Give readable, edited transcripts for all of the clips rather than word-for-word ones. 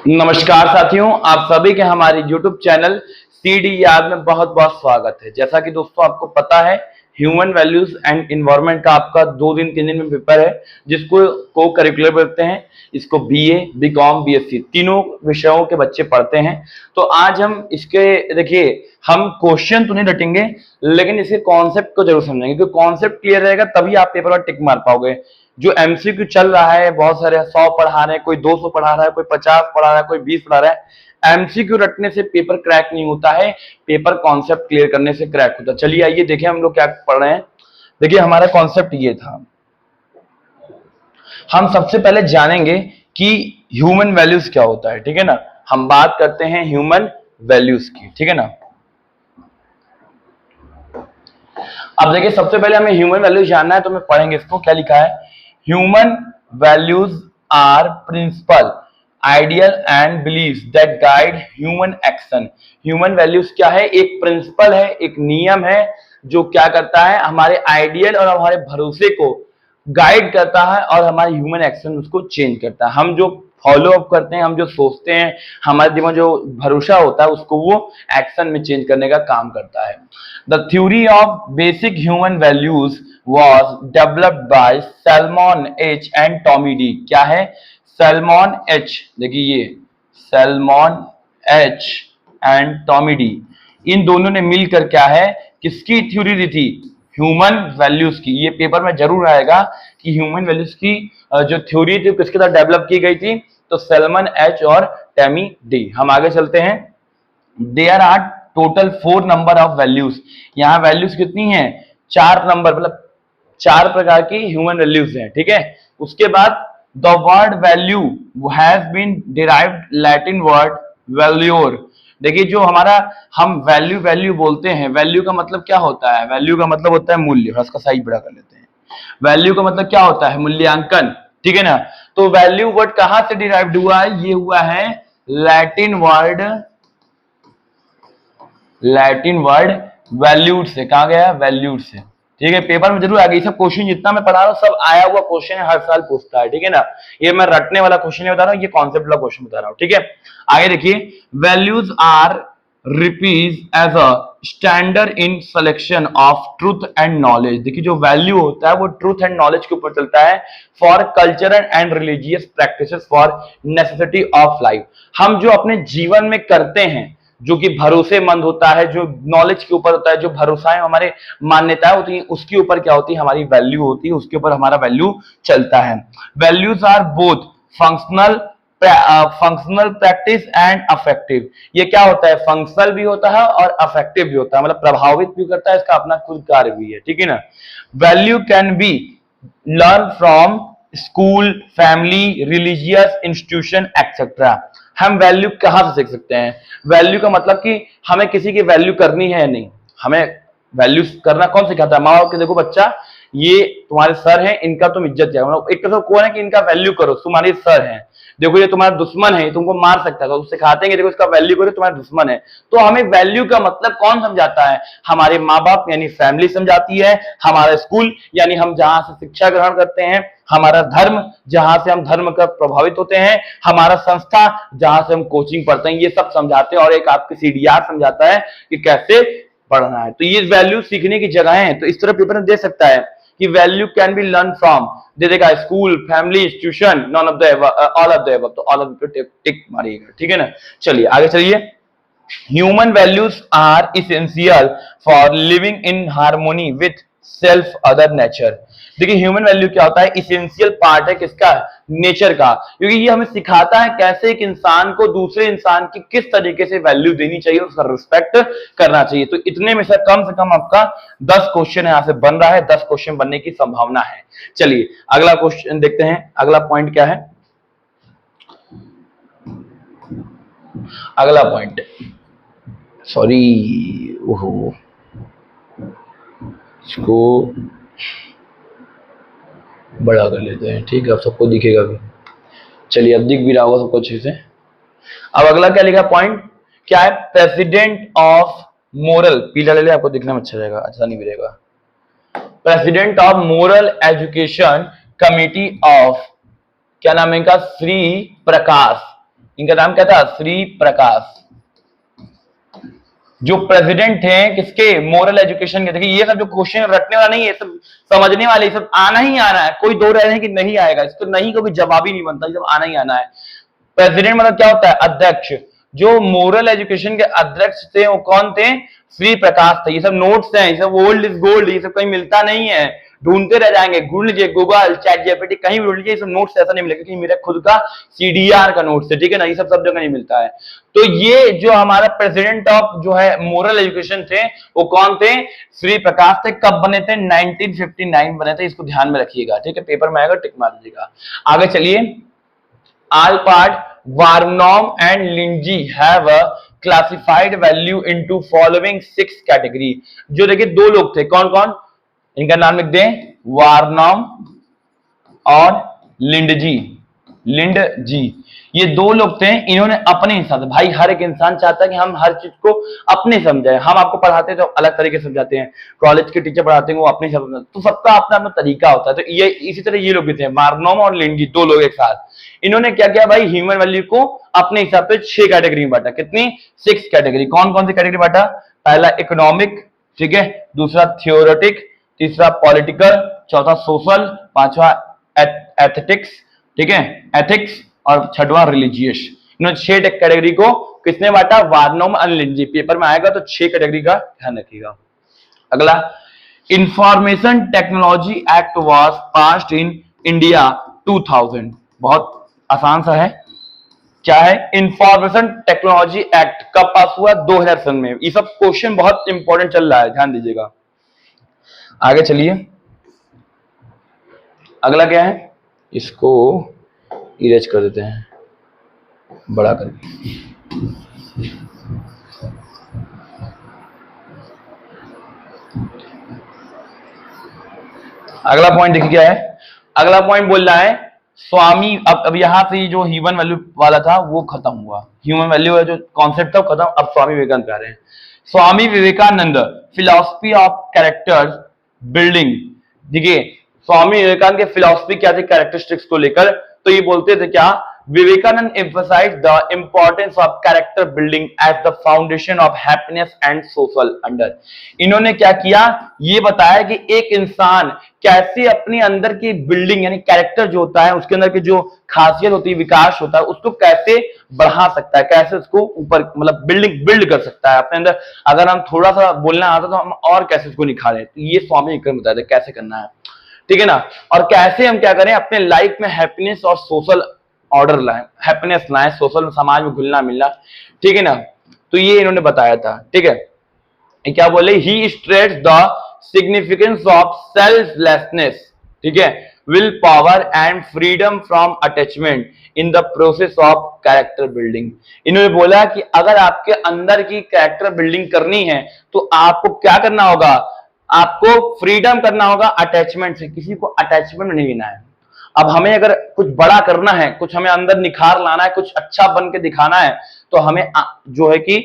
नमस्कार साथियों, आप सभी के हमारे YouTube चैनल सीडी याद में बहुत बहुत स्वागत है। जैसा कि दोस्तों आपको पता है, ह्यूमन वैल्यूज एंड इन्वायरमेंट का आपका 2 दिन 3 दिन में पेपर है, जिसको को करिकुलर बोलते हैं। इसको बीए, बीकॉम, बीएससी तीनों विषयों के बच्चे पढ़ते हैं। तो आज हम इसके देखिए, हम क्वेश्चन तो नहीं रटेंगे, लेकिन इसके कॉन्सेप्ट को जरूर समझेंगे, क्योंकि कॉन्सेप्ट क्लियर रहेगा तभी आप पेपर पर टिक मार पाओगे। जो एमसीक्यू चल रहा है, बहुत सारे 100 पढ़ा रहे हैं, कोई 200 पढ़ा रहा है, कोई 50 पढ़ा रहा है, कोई 20 पढ़ा रहा है। एमसीक्यू रटने से पेपर क्रैक नहीं होता है, पेपर कॉन्सेप्ट क्लियर करने से क्रैक होता है। चलिए आइए देखें हम लोग क्या पढ़ रहे हैं। देखिए हमारा कॉन्सेप्ट ये था, हम सबसे पहले जानेंगे कि ह्यूमन वैल्यूज क्या होता है। ठीक है ना, हम बात करते हैं ह्यूमन वैल्यूज की। ठीक है ना, अब देखिए सबसे पहले हमें ह्यूमन वैल्यूज जानना है, तो मैं पढ़ेंगे इसको। क्या लिखा है? Human values are principle, ideal and believes that guide human action. Human values क्या है? एक प्रिंसिपल है, एक नियम है, जो क्या करता है, हमारे आइडियल और हमारे भरोसे को गाइड करता है और हमारे ह्यूमन एक्शन उसको चेंज करता है। हम जो फॉलो अप करते हैं, हम जो सोचते हैं, हमारे दिमाग जो भरोसा होता है, उसको वो एक्शन में चेंज करने का काम करता है। The theory of basic human values was developed by Salmon H and Tommy D। क्या है? Salmon H, देखिए ये Salmon H and Tommy D, इन दोनों ने मिलकर क्या है, किसकी थ्योरी दी थी? ह्यूमन वैल्यूज की। ये पेपर में जरूर आएगा कि ह्यूमन वैल्यूज की जो थ्योरी थी किसके साथ डेवलप की गई थी, तो सैलमन एच और टैमी डी। हम आगे चलते हैं। There are total 4 number of values. यहाँ वैल्यूज कितनी है? 4 नंबर, मतलब 4 प्रकार की ह्यूमन वैल्यूज हैं। ठीक है, उसके बाद the word value has been derived Latin word valere. देखिए जो हमारा हम वैल्यू वैल्यू बोलते हैं, वैल्यू का मतलब क्या होता है? वैल्यू का मतलब होता है मूल्य। इसका साइज बड़ा कर लेते हैं। वैल्यू का मतलब क्या होता है? मूल्यांकन। ठीक है ना, तो वैल्यू वर्ड कहां से डिराइव्ड हुआ है? ये हुआ है Latin word, Latin word valued से। कहा गया? वैल्यूड से। ठीक है, पेपर में जरूर आ गई। सब क्वेश्चन जितना मैं पढ़ा रहा हूँ सब आया हुआ क्वेश्चन है, हर साल पूछता है। ठीक है ना, ये मैं रटने वाला क्वेश्चन नहीं बता रहा हूँ, ये कॉन्सेप्ट वाला क्वेश्चन बता रहा हूँ। ठीक है, आगे देखिए। Values are repeats as a standard in selection of truth and knowledge. देखिए जो वैल्यू होता है वो ट्रूथ एंड नॉलेज के ऊपर चलता है। For cultural and religious practices for necessity of life. हम जो अपने जीवन में करते हैं, जो कि भरोसेमंद होता है, जो नॉलेज के ऊपर होता है, जो भरोसा है, हमारे मान्यताएं होती हैं, उसके ऊपर क्या होती है? हमारी वैल्यू होती है, उसके ऊपर हमारा वैल्यू चलता है। Values are both functional practice and affective. ये क्या होता है? फंक्शनल भी होता है और अफेक्टिव भी होता है, मतलब प्रभावित भी करता है, इसका अपना खुद कार्य भी है। ठीक है ना, value can be learn from school, family, religious institution etcetera. हम वैल्यू कहां से सीख सकते हैं? वैल्यू का मतलब कि हमें किसी की वैल्यू करनी है या नहीं। हमें वैल्यू करना कौन सिखाता है? माँ बाप के, देखो बच्चा ये तुम्हारे सर हैं, इनका तुम इज्जत करो। एक तरफ कौन है कि इनका वैल्यू करो, तुम्हारे सर हैं। देखो ये तुम्हारा दुश्मन है, तुमको मार सकता है, तो सिखाते हैं कि देखो इसका वैल्यू करो, तुम्हारा दुश्मन है। तो हमें वैल्यू का मतलब कौन समझाता है? हमारे माँ बाप यानी फैमिली समझाती है, हमारा स्कूल यानी हम जहां से शिक्षा ग्रहण करते हैं, हमारा धर्म जहां से हम धर्म का प्रभावित होते हैं, हमारा संस्था जहां से हम कोचिंग पढ़ते हैं, ये सब समझाते हैं। और एक आपकी सीडीआर समझाता है कि कैसे पढ़ना है। तो ये वैल्यू सीखने की जगह है। तो इस तरह पेपर में दे सकता है कि value can be learn from, दे देगा school, family, institution, none of the above, all of the above. तो ऑल ऑफ द टिक मारिएगा। ठीक है ना, चलिए आगे चलिए। Human values are essential for living in harmony with self other nature. देखिए ह्यूमन वैल्यू क्या होता है? इसेंशियल पार्ट है किसका? नेचर का। क्योंकि ये हमें सिखाता है कैसे एक इंसान को दूसरे इंसान की किस तरीके से वैल्यू देनी चाहिए, उसका रिस्पेक्ट करना चाहिए। तो इतने में से कम आपका 10 क्वेश्चन यहां से बन रहा है, 10 क्वेश्चन बनने की संभावना है। चलिए अगला क्वेश्चन देखते हैं। अगला पॉइंट क्या है? अगला पॉइंट, सॉरी, ओहो, इसको बड़ा कर लेते हैं। ठीक है, अब सबको दिखेगा भी। चलिए अब दिख भी रहा होगा सबको अच्छे से। अब अगला क्या लिखा पॉइंट? क्या है? President of moral. पीला ले ले, आपको दिखने में अच्छा रहेगा, अच्छा नहीं मिलेगा। President of moral education committee of, क्या नाम है इनका, श्री प्रकाश, इनका नाम क्या था, श्री प्रकाश, जो प्रेसिडेंट हैं किसके, मोरल एजुकेशन के। देखिए ये सब जो क्वेश्चन रटने वाला नहीं है, सब समझने वाले, सब आना ही आना है, कोई दो रहे हैं कि नहीं आएगा, इसको नहीं को भी जवाब ही नहीं बनता, ये सब आना ही आना है। प्रेसिडेंट मतलब क्या होता है, अध्यक्ष। जो मोरल एजुकेशन के अध्यक्ष थे वो कौन थे, श्री प्रकाश थे। ये सब नोट्स हैं, ये सब ओल्ड इज गोल्ड, ये सब कहीं मिलता नहीं है, ढूंढते रह जाएंगे, ढूंढ लीजिए गूगल, चैट जीपीटी, कहीं भी ढूंढ लीजिए, ये सब नोट्स ऐसा नहीं मिलेगा, क्योंकि मेरा खुद का सीडीआर का नोट्स है, ठीक है ना, ये सब जगह नहीं मिलता है। तो ये जो हमारा प्रेसिडेंट ऑफ जो है मोरल एजुकेशन थे वो कौन थे, श्री प्रकाश थे। कब बने थे, 1959 बने थे, इसको ध्यान में रखिएगा, ठीक है, पेपर में आएगा, टिक मार दीजिएगा। आगे चलिए, Alpert, Varnum and Lindsay have classified value into following 6 category। जो देखिए दो लोग थे, कौन कौन, इनका नाम लिख दें, वार्नम और लिंडजी, लिंडजी, ये दो लोग थे, इन्होंने अपने हिसाब से, भाई हर एक इंसान चाहता है कि हम हर चीज को अपने समझाएं, हम आपको पढ़ाते हैं तो अलग तरीके से समझाते हैं, कॉलेज के टीचर पढ़ाते हैं वो अपने हिसाब से, तो सबका अपना अपना तरीका होता है। तो ये इसी तरह ये लोग भी थे, मार्नोम और लिंडजी, दो लोग एक साथ, इन्होंने क्या किया भाई, ह्यूमन वैल्यू को अपने हिसाब से 6 कैटेगरी में बांटा। कितनी, 6 कैटेगरी। कौन कौन सी कैटेगरी बांटा, पहला इकोनॉमिक, ठीक है, दूसरा थियोरेटिक, तीसरा पॉलिटिकल, चौथा सोशल, पांचवा एथेटिक्स, ठीक है, एथिक्स, और छठवां रिलीजियस। इन्होंने 6 कैटेगरी को किसने बांटा, वार्नम और लिंडजी। पेपर में आएगा तो 6 कैटेगरी का ध्यान रखिएगा। अगला, information technology act was passed in India 2000। बहुत आसान सा है, क्या है, इंफॉर्मेशन टेक्नोलॉजी एक्ट कब पास हुआ, 2000 सन में। ये सब क्वेश्चन बहुत इंपॉर्टेंट चल रहा है, ध्यान दीजिएगा। आगे चलिए, अगला क्या है, इसको इरेज कर देते हैं बड़ा करके। अगला पॉइंट देखिए क्या है, अगला पॉइंट बोल रहा है स्वामी, अब यहां से जो ह्यूमन वैल्यू वाला था वो खत्म हुआ, ह्यूमन वैल्यू का जो कॉन्सेप्ट था वो खत्म, अब स्वामी विवेकानंद पे आ रहे हैं। Swami Vivekananda, philosophy of character building. देखिए स्वामी विवेकानंद के फिलॉसफी क्या थी कैरेक्टरिस्टिक्स को लेकर, तो ये बोलते थे क्या, Vivekananda emphasized the importance of character building as the foundation of happiness and social under। इन्होंने क्या किया, ये बताया कि एक इंसान कैसे अपने अंदर की बिल्डिंग यानी कैरेक्टर जो होता है, उसके अंदर की जो खासियत होती है, विकास होता है, उसको कैसे बढ़ा सकता है, कैसे उसको ऊपर मतलब बिल्ड कर सकता है अपने अंदर। अगर हम थोड़ा सा बोलना आता तो हम और कैसे उसको निखारें, तो ये स्वामी विवेकानंद बताते कैसे करना है, ठीक है ना, और कैसे हम क्या करें अपने लाइफ में हैप्पीनेस और सोशल ऑर्डर लाएं, हैप्पीनेस लाएं, सोशल समाज में घुलना मिलना, ठीक है ना, तो ये इन्होंने बताया था, ठीक है। क्या बोले, he stress the significance of selflessness, ठीक है, will power and freedom from attachment in the process of character building. इन्होंने बोला कि अगर आपके अंदर की कैरेक्टर बिल्डिंग करनी है तो आपको क्या करना होगा, आपको फ्रीडम करना होगा अटैचमेंट से, किसी को अटैचमेंट नहीं लेना है। अब हमें अगर कुछ बड़ा करना है, कुछ हमें अंदर निखार लाना है, कुछ अच्छा बन के दिखाना है, तो हमें जो है कि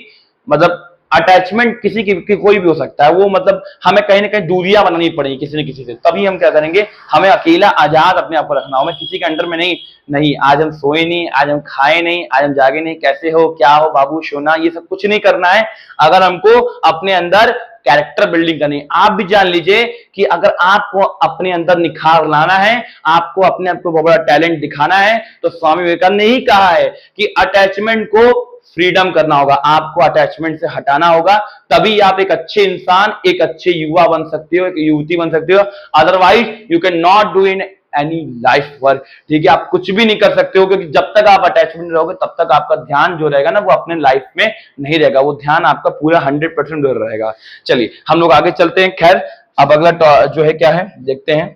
मतलब अटैचमेंट किसी की कोई भी हो सकता है, वो मतलब हमें कहीं ना कहीं दूरियां बनानी पड़ेगी किसी न किसी से, तभी हम क्या करेंगे, हमें अकेला आजाद अपने आप को रखना, हमें किसी के अंडर में नहीं, नहीं आज हम सोए नहीं, आज हम खाए नहीं, आज हम जागे नहीं, कैसे हो, क्या हो बाबू सोना, ये सब कुछ नहीं करना है। अगर हमको अपने अंदर कैरेक्टर बिल्डिंग करनी, आप भी जान लीजिए कि अगर आपको अपने अंदर निखार लाना है, आपको अपने आप को बहुत बड़ा टैलेंट दिखाना है, तो स्वामी विवेकानंद ने ही कहा है कि अटैचमेंट को फ्रीडम करना होगा, आपको अटैचमेंट से हटाना होगा, तभी आप एक अच्छे इंसान, एक अच्छे युवा बन सकते हो, एक युवती बन सकते हो। Otherwise you can not do in any life work, ठीक है, आप कुछ भी नहीं कर सकते हो, क्योंकि जब तक आप अटैचमेंट रहोगे तब तक आपका ध्यान जो रहेगा ना वो अपने लाइफ में नहीं रहेगा, वो ध्यान आपका पूरा 100% रहेगा। चलिए हम लोग आगे चलते हैं। खैर अब अगला जो है क्या है देखते हैं,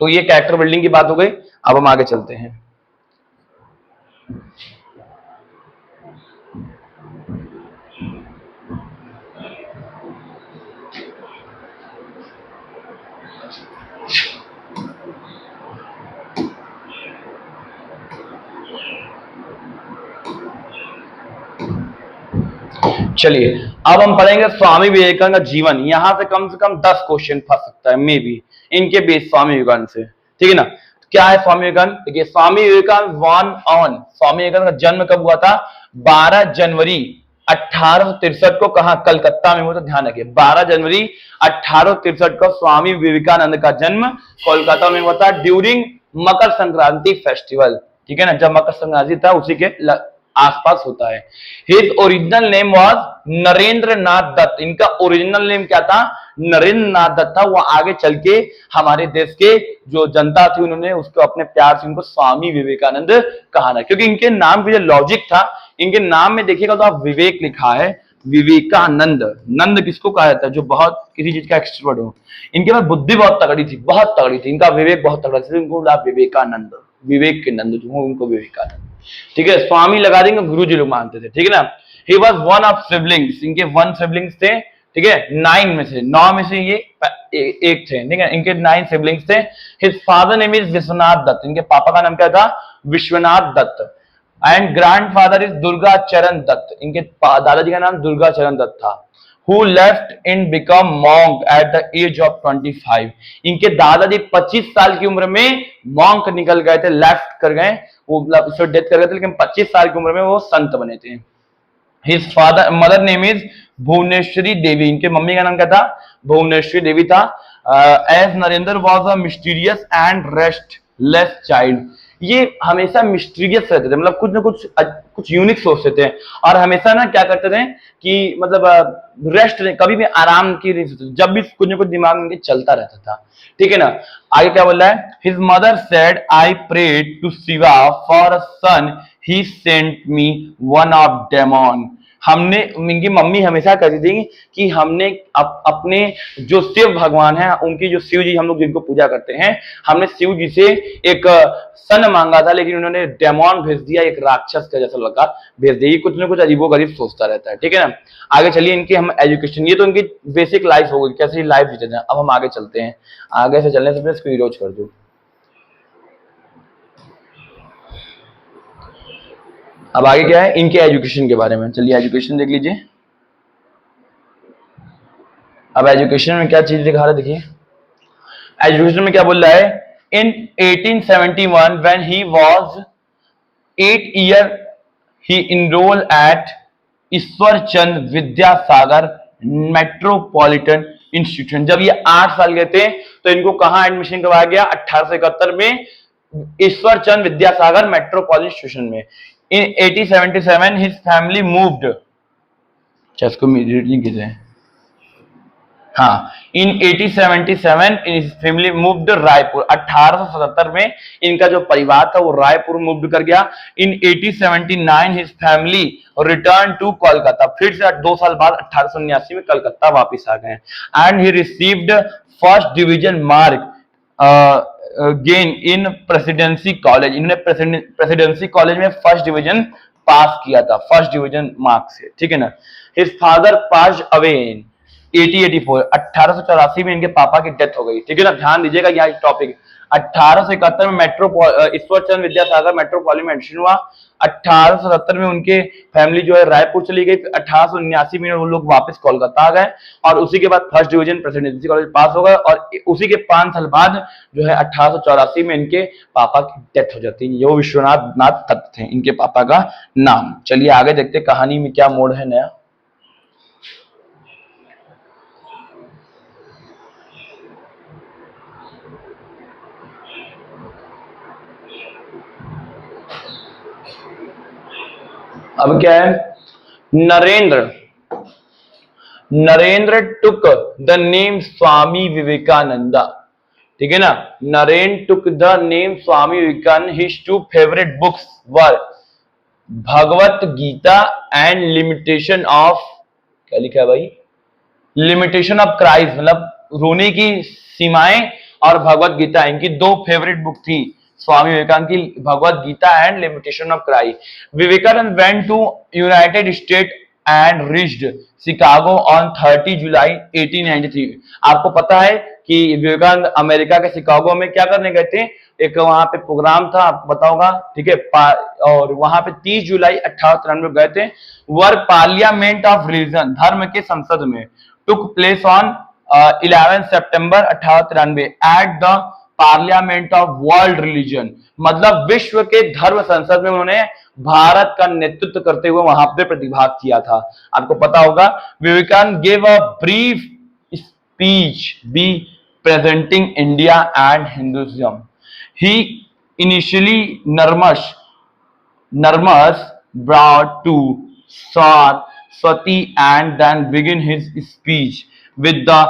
तो ये कैरेक्टर बिल्डिंग की बात हो गई, अब हम आगे चलते हैं। चलिए अब हम पढ़ेंगे स्वामी विवेकानंद का जीवन। यहां से कम 10 क्वेश्चन फंस सकता है मे बी इनके बेस स्वामी विवेकानंद से, ठीक है ना। क्या है स्वामी विवेकानंद? देखिए स्वामी विवेकानंद स्वामी विवेकानंद का जन्म कब हुआ था? 12 जनवरी 1863 को। कहा? कलकत्ता में हुआ। तो ध्यान रखिए 12 जनवरी 1863 को स्वामी विवेकानंद का जन्म कोलकाता में हुआ था ड्यूरिंग मकर संक्रांति फेस्टिवल, ठीक है ना। जब मकर संक्रांति था उसी के आसपास होता है। His original name was Narendra Nath Datta. इनका ओरिजिनल नेम क्या था? नरेंद्र नाथ दत्त था। वो आगे चल के हमारे देश के जो जनता थी उन्होंने उसको अपने प्यार से उनको स्वामी विवेकानंद कहा ना, क्योंकि इनके नाम के जो लॉजिक था, इनके नाम में देखिएगा तो आप विवेक लिखा है, विवेकानंद। नंद किसको कहा जाता है? जो बहुत किसी चीज का एक्सपर्ट हो। इनके पास बुद्धि बहुत तगड़ी थी, बहुत तगड़ी थी। इनका विवेक बहुत तगड़ा था, इनको विवेकानंद, विवेक के नंद जो उनको विवेकानंद, ठीक है। स्वामी लगा देंगे, गुरु जी लोग मानते थे, ठीक है ना। He was one of siblings. इनके 1 सिबलिंग्स थे, ठीक है। 9 में से ये एक थे, ठीक है। इनके 9 सिबलिंग्स थे। His father name is Vishwanath Datta. इनके पापा का नाम क्या था? Vishwanath Datta. And grandfather is Durga Charan Datta. इनके दादाजी का नाम दुर्गा चरण दत्त था। Who left and become monk at the age of 25। इनके दादाजी 25 साल की उम्र में मॉन्क निकल गए थे, लेफ्ट कर गए, वो डेथ कर गए थे, लेकिन 25 साल की उम्र में वो संत बने थे। His mother name is Bhuvaneshwari Devi. इनके मम्मी का नाम क्या था? भुवनेश्वरी देवी था। As Narendra was a mysterious and restless child. ये हमेशा मिस्टीरियस रहते थे, मतलब कुछ ना कुछ यूनिक सोचते थे, और हमेशा ना क्या करते थे कि मतलब रेस्ट कभी भी आराम की नहीं सोचते, जब भी कुछ ना कुछ दिमाग में चलता रहता था, ठीक है ना। आगे क्या बोल रहा है? His mother said I prayed to Shiva for a son he sent me one of demon. इनकी मम्मी हमेशा कहती थी कि हमने अपने जो शिव भगवान है, उनकी जो शिव जी हम लोग जिनको पूजा करते हैं, हमने शिव जी से एक सन मांगा था, लेकिन उन्होंने डेमन भेज दिया, एक राक्षस का जैसा लड़का भेज दिया। कुछ ना कुछ अजीबोगरीब सोचता रहता है, ठीक है ना। आगे चलिए इनके हम एजुकेशन, ये तो इनकी बेसिक लाइफ हो गई, कैसे लाइफ जीते हैं। अब हम आगे चलते हैं। आगे से चलने से पहले इसको इरोज कर दो। अब आगे क्या है इनके एजुकेशन के बारे में। चलिए एजुकेशन देख लीजिए। अब एजुकेशन में क्या चीज दिखा रहा है, देखिए एजुकेशन में क्या बोल रहा है। In 1871 when he was 8 year he enrol at Ishwarchand Vidyasagar metropolitan institution. जब ये 8 साल के थे तो इनको कहां एडमिशन करवाया गया? 1871 में ईश्वरचंद विद्यासागर मेट्रोपॉलिटन इंस्टीट्यूशन में। In 1877 his family moved, इसको इमीडिएटली कीजिए। हाँ, in 1877 his family moved Raipur. 1877 में इनका जो परिवार था वो रायपुर मूव कर गया। In 1879 his family returned to Kolkata. फिर से 2 साल बाद 1879 में कलकत्ता वापस आ गए। And he received first division mark gain in presidency college. इन्होंने प्रेसिडेंसी कॉलेज में फर्स्ट डिवीजन पास किया था, फर्स्ट डिवीजन मार्क से, ठीक है ना। His father pass away in 1884 में इनके पापा की डेथ हो गई, ठीक है ना। ध्यान दीजिएगा यहाँ टॉपिक। 1871 में ईश्वरचंद विद्यासागर मेट्रोपॉलिटन में एडमिशन हुआ। 1870 में उनके फैमिली जो है रायपुर चली गई। 1879 में वो लोग वापस कोलकाता आ गए, और उसी के बाद first division presidency college pass हो गए। और उसी के 5 साल बाद जो है 1884 में इनके पापा की डेथ हो जाती है। ये विश्वनाथ नाथ दत्त थे इनके पापा का नाम। चलिए आगे देखते कहानी में क्या मोड़ है नया। अब क्या है? Narendra took the name Swami Vivekananda, ठीक है ना। Narendra took the name Swami Vivekanand. His 2 favourite books were Bhagavad Gita and limitation of, क्या लिखा है भाई? लिमिटेशन ऑफ क्राइस्ट, मतलब रोने की सीमाएं, और भगवत गीता। इनकी 2 फेवरेट बुक थी स्वामी विवेकानंद की, Bhagavad Gita and limitation of Christ. Vivekananda went to United State and reached Chicago on 30 July 1893। आपको पता है कि विवेकानंद अमेरिका के शिकागो में क्या करने गए थे, एक वहां पे प्रोग्राम था, आपको पता होगा, ठीक है। और वहां पे 30 जुलाई 1893 गए थे। वर पार्लियामेंट ऑफ रिलीजन, धर्म के संसद में, took place on 11 September 1893 at the parliament of world religion, मतलब विश्व के धर्म संसद में उन्होंने भारत का नेतृत्व करते हुए वहां पे प्रतिभाग किया था। आपको पता होगा, Vivekananda gave a brief speech representing India and Hinduism. He initially nervous brought to Saraswati and then begin his speech with the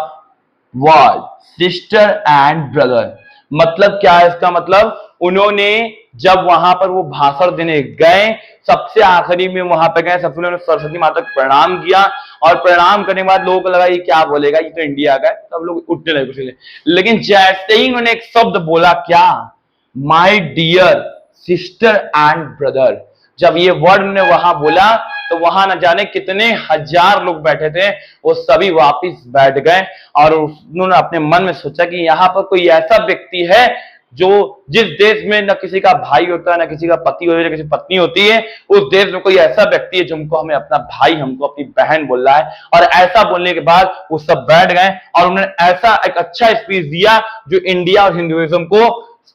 word sister and brother। मतलब क्या है इसका मतलब, उन्होंने जब वहां पर वो भाषण देने गए, सबसे आखिरी में वहां पे गए, सबसे उन्होंने सरस्वती माता को प्रणाम किया, और प्रणाम करने के बाद लोगों को लगा ये क्या बोलेगा, ये तो इंडिया का है, सब लोग उठने लगे खुशी से। लेकिन जैसे ही उन्होंने एक शब्द बोला, क्या, my dear sister and brother, जब ये वर्ड ने वहां बोला तो वहां न जाने कितने हजार लोग बैठे थे, वो सभी वापस बैठ गए, और उन्होंने अपने मन में सोचा कि यहाँ पर कोई ऐसा व्यक्ति है जो, जिस देश में न किसी का भाई होता है, न किसी का पति होता है, न किसी पत्नी होती है, उस देश में कोई ऐसा व्यक्ति है जिनको हमें अपना भाई, हमको अपनी बहन बोल रहा है। और ऐसा बोलने के बाद वो सब बैठ गए और उन्होंने ऐसा एक अच्छा स्पीच दिया जो इंडिया और हिंदुइज्म को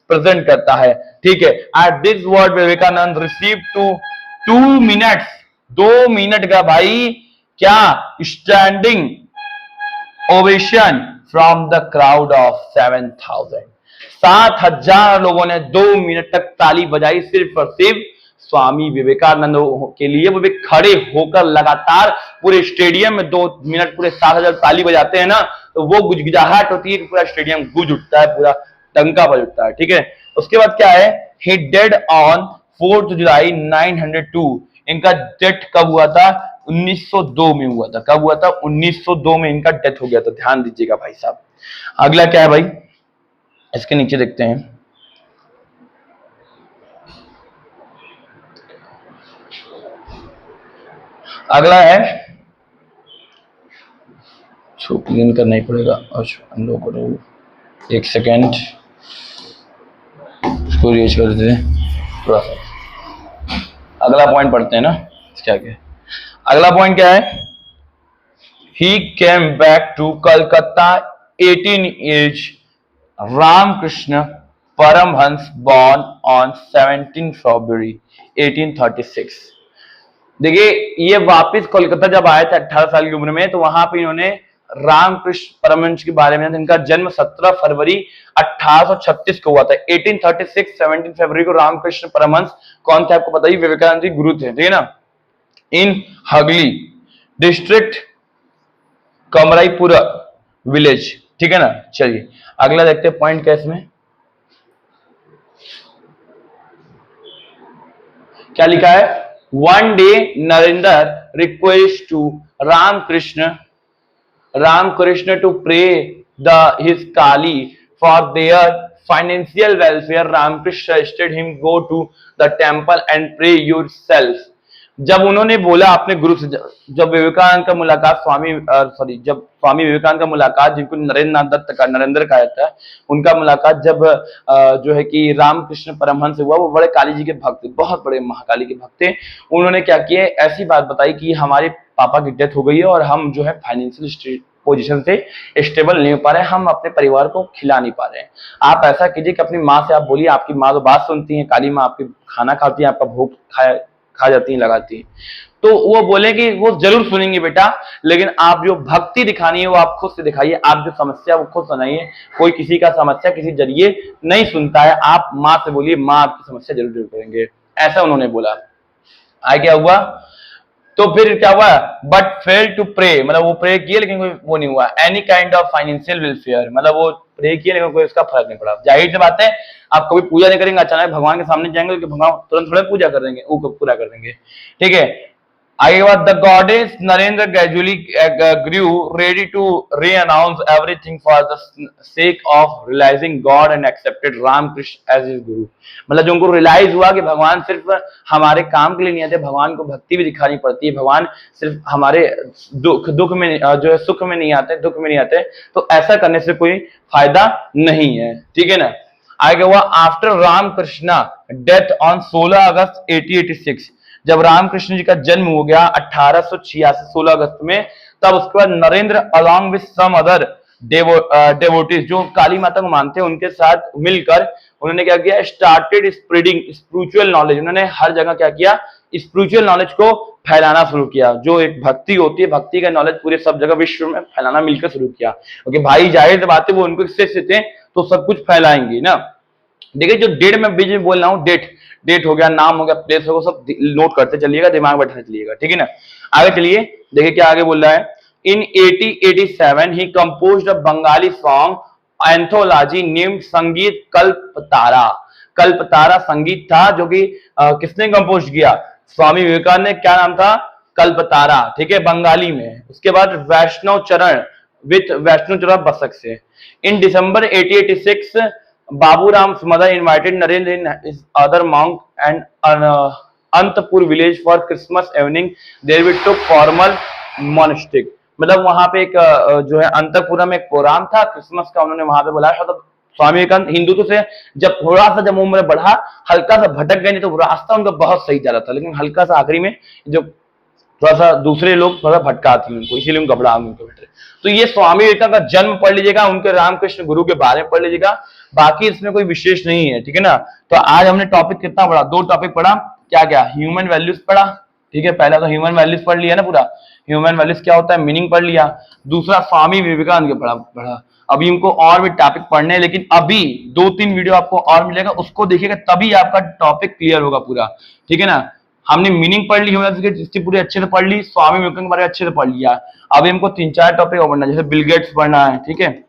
प्रेजेंट करता है, ठीक है। At this word Vivekananda receive 2 minutes, 2 minute का भाई क्या, standing ovation from the crowd of 7,000, 7,000 लोगों ने 2 मिनट तक ताली बजाई, सिर्फ और सिर्फ स्वामी विवेकानंद के लिए। वो भी खड़े होकर लगातार पूरे स्टेडियम में 2 मिनट पूरे 7,000 ताली बजाते हैं ना, तो वो गुजगुजाहट होती है कि पूरा स्टेडियम गुज उठता है, पूरा टंका बज उठता है, ठीक है। उसके बाद क्या है, ही डेड ऑन 4 जुलाई 902, इनका डेथ कब हुआ था, 1902 में हुआ था। कब हुआ था, 1902 में इनका डेथ हो गया था, ध्यान दीजिएगा भाई साहब। अगला क्या है भाई, इसके नीचे देखते हैं, अगला है, क्लीन करना ही पड़ेगा, अनलॉक करो, एक सेकेंड, इसको रीच कर देते हैं थोड़ा सा। अगला पॉइंट पढ़ते हैं ना, क्या क्या, अगला पॉइंट क्या है, he came back to Calcutta 18 age, Ramakrishna Paramahamsa born on 17 February 1836। देखिए, ये वापस कोलकाता जब आए थे 18 साल की उम्र में, तो वहां पे इन्होंने रामकृष्ण परमहंस के बारे में, इनका जन्म 17 फरवरी 1836 को हुआ था। 1836 17 फरवरी को रामकृष्ण परमहंस कौन थे आपको पता ही, विवेकानंद जी गुरु थे, ठीक है ना। इन हगली डिस्ट्रिक्ट कमराईपुरा विलेज, ठीक है ना। चलिए अगला देखते हैं पॉइंट क्या इसमें, क्या लिखा है, one day Narendra request to Ramakrishna to pray his Kali for their financial welfare. Ramakrishna suggested him go to the temple and pray yourself. जब उन्होंने बोला अपने गुरु से, जब विवेकानंद का मुलाकात जब स्वामी विवेकानंद का मुलाकात, जिनको नरेंद्र कहा जाता है, उनका मुलाकात जब जो है कि रामकृष्ण परमहंस से हुआ, वो बड़े काली जी के भक्त थे, बहुत बड़े महाकाली के भक्त थे। उन्होंने क्या किया, ऐसी बात बताई कि हमारे पापा की डेथ हो गई है और हम जो है फाइनेंशियल पोजीशन से स्टेबल नहीं हो पा रहे हैं, हम अपने परिवार को खिला नहीं पा रहे हैं। आप ऐसा कीजिए कि अपनी माँ से आप बोलिए, आपकी माँ तो बात सुनती है, काली माँ आपकी खाना खाती है, आपका भोग खा जाती है, लगाती है, तो वो बोले कि वो जरूर सुनेंगे बेटा, लेकिन आप जो भक्ति दिखानी है वो आप खुद से दिखाइए, आप जो समस्या वो खुद सुनाइए। कोई किसी का समस्या किसी जरिए नहीं सुनता है, आप माँ से बोलिए, माँ आपकी समस्या जरूर दूर करेंगे, ऐसा उन्होंने बोला। आगे क्या हुआ, तो फिर क्या हुआ, बट फेल टू प्रे, मतलब वो प्रे किए लेकिन कोई वो नहीं हुआ। Any kind of financial welfare, मतलब वो प्रे किए लेकिन कोई उसका फर्क नहीं पड़ा। जाहिर सी बात है, आप कभी पूजा नहीं करेंगे, अचानक भगवान के सामने जाएंगे कि भगवान तुरंत थोड़े पूजा कर देंगे, वो पूरा कर देंगे, ठीक है। आगे बाद the goddess Narendra gradually grew ready to renounce everything for the sake of realising god and accepted Ramakrishna as his guru. मतलब जो उनको रियलाइज हुआ कि भगवान सिर्फ हमारे काम के लिए नहीं आते, भगवान को भक्ति भी दिखानी पड़ती है, भगवान सिर्फ हमारे दुख में जो है सुख में नहीं आते, दुख में नहीं आते, तो ऐसा करने से कोई फायदा नहीं है, ठीक है ना। आगे हुआ आफ्टर रामकृष्णा डेथ ऑन 16 अगस्त 1886, जब रामकृष्ण जी का जन्म हो गया 1886 16 अगस्त में, तब उसके बाद Narendra along with some other devotees जो काली माता को मानते हैं उनके साथ मिलकर उन्होंने क्या किया, स्टार्टेड स्प्रेडिंग स्पिरिचुअल नॉलेज। उन्होंने हर जगह क्या किया, स्पिरिचुअल नॉलेज को फैलाना शुरू किया। जो एक भक्ति होती है, भक्ति का नॉलेज पूरे सब जगह विश्व में फैलाना मिलकर शुरू किया, क्योंकि भाई जाहिर बात है वो उनको इससे थे तो सब कुछ फैलाएंगे ना। देखिए जो डेट में बीच में बोल रहा हूँ, डेट हो गया, नाम हो गया, प्लेस हो गया, सब नोट करते चलिएगा, दिमाग बैठाते चलिएगा, ठीक है ना। आगे चलिए देखिए क्या आगे बोल रहा है। इन 1887 ही कंपोज्ड अ बंगाली सॉन्ग एंथोलॉजी नेम्ड संगीत कल्पतारा। कल्पतारा संगीत था जो कि किसने कंपोज किया, स्वामी विवेकानंद ने। क्या नाम था, कल्पतारा, ठीक है, बंगाली में। उसके बाद वैष्णव चरण विथ वैष्णव चरण बसक से। इन दिसंबर 1886 Baburam's mother invited Narendra and his other monk and Antapur village for Christmas evening. There we took formal monastic. मतलब वहां पे एक जो है अंतपुरा में एक प्रोग्राम था क्रिसमस का, उन्होंने वहां पे बुलाया था। स्वामी विवेकानंद हिंदुत्व से जब थोड़ा सा जब उम्र बढ़ा, हल्का सा भटक गए, नहीं तो रास्ता उनका बहुत सही जा रहा था, लेकिन हल्का सा आखिरी में जो थोड़ा सा दूसरे लोग थोड़ा भटकाती हैं उनको, इसीलिए उनको घबरा उनको बैठे। तो ये स्वामी विवेकानंद का जन्म पढ़ लीजिएगा, उनके रामकृष्ण गुरु के बारे में पढ़ लीजिएगा, बाकी इसमें कोई विशेष नहीं है, ठीक है ना। तो आज हमने टॉपिक कितना पढ़ा, 2 टॉपिक पढ़ा, क्या क्या, ह्यूमन वैल्यूज पढ़ा, ठीक है, पहला तो ह्यूमन वैल्यूज पढ़ लिया ना पूरा, ह्यूमन वैल्यूज क्या होता है, मीनिंग पढ़ लिया। दूसरा स्वामी विवेकानंद के पढ़ा। अभी इनको और भी टॉपिक पढ़ने हैं, लेकिन अभी 2-3 वीडियो आपको और मिलेगा, उसको देखिएगा तभी आपका टॉपिक क्लियर होगा पूरा, ठीक है ना। हमने मीनिंग पढ़ ली, इसकी पूरी अच्छे से पढ़ ली, स्वामी विवेकानंद के बारे में अच्छे से पढ़ लिया। अभी हमको 3-4 टॉपिक और पढ़ना है, जैसे बिल गेट्स पढ़ना है, ठीक है,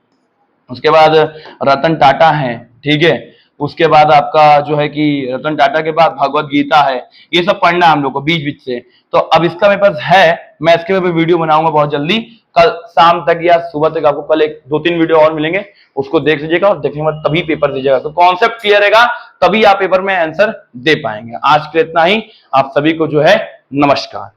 उसके बाद रतन टाटा है, ठीक है, उसके बाद आपका जो है कि रतन टाटा के बाद भगवत गीता है, ये सब पढ़ना है हम लोग को बीच बीच से। तो अब इसका मेरे पास है, मैं इसके ऊपर वीडियो बनाऊंगा बहुत जल्दी, कल शाम तक या सुबह तक आपको कल 1-2-3 वीडियो और मिलेंगे, उसको देख लीजिएगा और देखने के बाद तभी पेपर दीजिएगा। तो कॉन्सेप्ट क्लियर रहेगा तभी आप पेपर में आंसर दे पाएंगे। आज के इतना ही, आप सभी को जो है नमस्कार।